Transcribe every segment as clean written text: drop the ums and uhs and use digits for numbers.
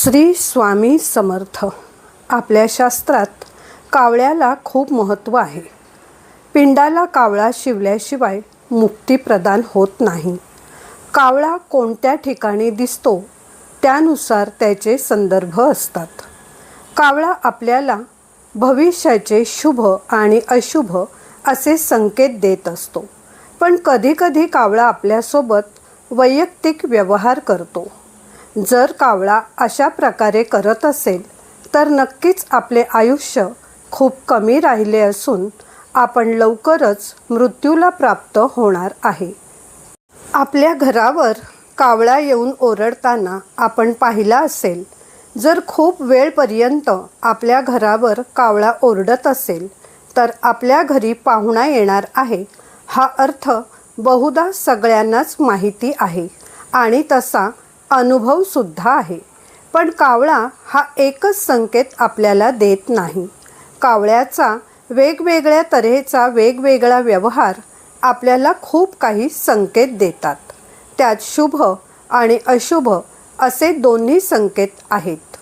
श्री स्वामी समर्थ. आपल्या शास्त्रात कावळ्याला खूप महत्त्व आहे. पिंडाला कावळा शिवल्याशिवाय मुक्ती प्रदान होत नाही. कावळा कोणत्या ठिकाणी दिसतो त्यानुसार त्याचे संदर्भ असतात. कावळा आपल्याला भविष्याचे शुभ आणि अशुभ असे संकेत देत असतो. पण कधीकधी कावळा आपल्यासोबत वैयक्तिक व्यवहार करतो. जर कावळा अशा प्रकारे करत असेल तर नक्कीच आपले आयुष्य खूप कमी राहिले असून आपण लवकरच मृत्यूला प्राप्त होणार आहे. आपल्या घरावर कावळा येऊन ओरडताना आपण पाहिला असेल. जर खूप वेळपर्यंत आपल्या घरावर कावळा ओरडत असेल तर आपल्या घरी पाहुणा येणार आहे हा अर्थ बहुधा सगळ्यांनाच माहिती आहे आणि तसा अनुभवसुद्धा आहे. पण कावळा हा एकच संकेत आपल्याला देत नाही. कावळ्याचा वेगवेगळ्या तऱ्हेचा वेगवेगळा व्यवहार आपल्याला खूप काही संकेत देतात. त्यात शुभ आणि अशुभ असे दोन्ही संकेत आहेत.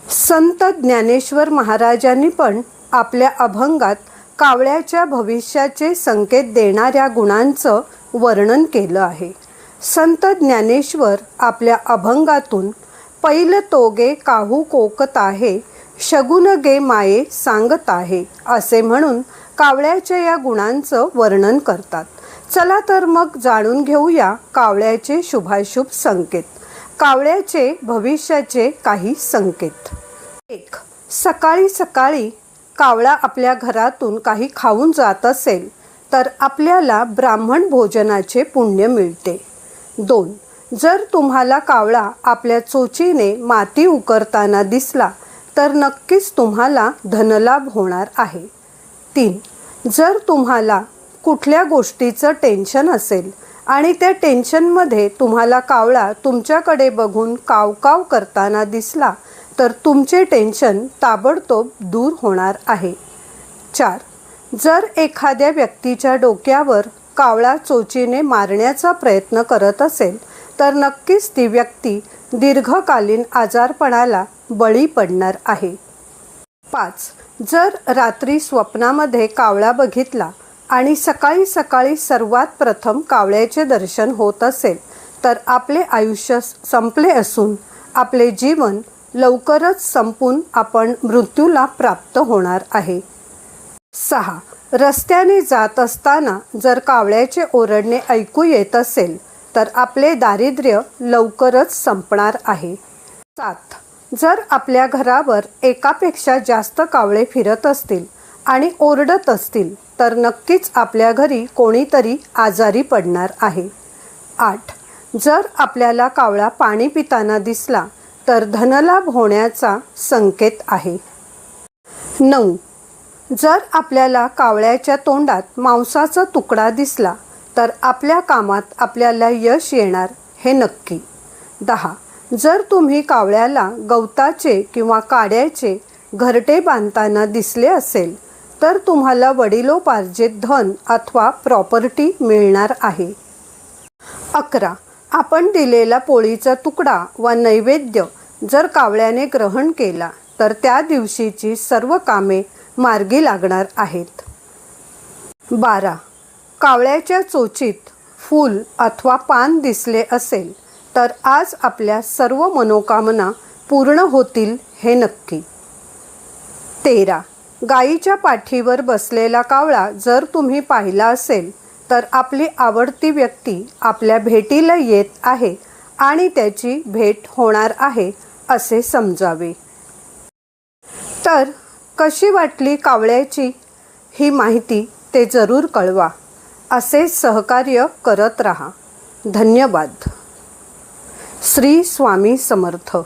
संत ज्ञानेश्वर महाराजांनी पण आपल्या अभंगात कावळ्याच्या भविष्याचे संकेत देणाऱ्या गुणांचं वर्णन केलं आहे. संत ज्ञानेश्वर आपल्या अभंगातून पैल तोगे काहू कोकत आहे, शगुन गे माये सांगत आहे असे म्हणून कावळ्याच्या या गुणांचं वर्णन करतात. चला तर मग जाणून घेऊया कावळ्याचे शुभाशुभ संकेत. कावळ्याचे भविष्याचे काही संकेत. 1. सकाळी सकाळी कावळा आपल्या घरातून काही खाऊन जात असेल तर आपल्याला ब्राह्मण भोजनाचे पुण्य मिळते. 2. जर तुम्हाला कावळा आपल्या चोचीने माती उकरताना दिसला तर नक्कीच तुम्हाला धनलाभ होणार आहे. 3. जर तुम्हाला कुठल्या गोष्टीचं टेन्शन असेल आणि त्या टेन्शनमध्ये तुम्हाला कावळा तुमच्याकडे बघून कावकाव करताना दिसला तर तुमचे टेन्शन ताबडतोब दूर होणार आहे. 4. जर एखाद्या व्यक्तीच्या डोक्यावर कावळा चोचीने मारण्याचा प्रयत्न करत असेल तर नक्कीच ती व्यक्ती दीर्घकालीन आजारपणाला बळी पडणार आहे. 5. जर रात्री स्वप्नामध्ये कावळा बघितला आणि सकाळी सकाळी सर्वात प्रथम कावळ्याचे दर्शन होत असेल तर आपले आयुष्य संपले असून आपले जीवन लवकरच संपून आपण मृत्यूला प्राप्त होणार आहे. 6. रस्त्याने जात असताना जर कावळ्याचे ओरडणे ऐकू येत असेल तर आपले दारिद्र्य लवकरच संपणार आहे. 7. जर आपल्या घरावर एकापेक्षा जास्त कावळे फिरत असतील आणि ओरडत असतील तर नक्कीच आपल्या घरी कोणीतरी आजारी पडणार आहे. 8. जर आपल्याला कावळा पाणी पिताना दिसला तर धनलाभ होण्याचा संकेत आहे. 9. जर आपल्याला कावळ्याच्या तोंडात मांसाचा तुकडा दिसला तर आपल्या कामात आपल्याला यश येणार हे नक्की. 10. जर तुम्ही कावळ्याला गवताचे किंवा काड्याचे घरटे बांधताना दिसले असेल तर तुम्हाला वडिलोपार्जित धन अथवा प्रॉपर्टी मिळणार आहे. 11. आपण दिलेला पोळीचा तुकडा व नैवेद्य जर कावळ्याने ग्रहण केला तर त्या दिवशीची सर्व कामे मार्गी लागणार आहेत. 12. कावळ्याच्या चोचीत फूल अथवा पान दिसले असेल तर आज आपल्या सर्व मनोकामना पूर्ण होतील हे नक्की. 13. गायीच्या पाठीवर बसलेला कावळा जर तुम्ही पाहिला असेल तर आपली आवडती व्यक्ती आपल्या भेटीला येत आहे आणि त्याची भेट होणार आहे असे समजावे. तर कशी वाटली कावळ्याची ही माहिती ते जरूर कळवा. असे सहकार्य करत रहा. धन्यवाद. श्री स्वामी समर्थ.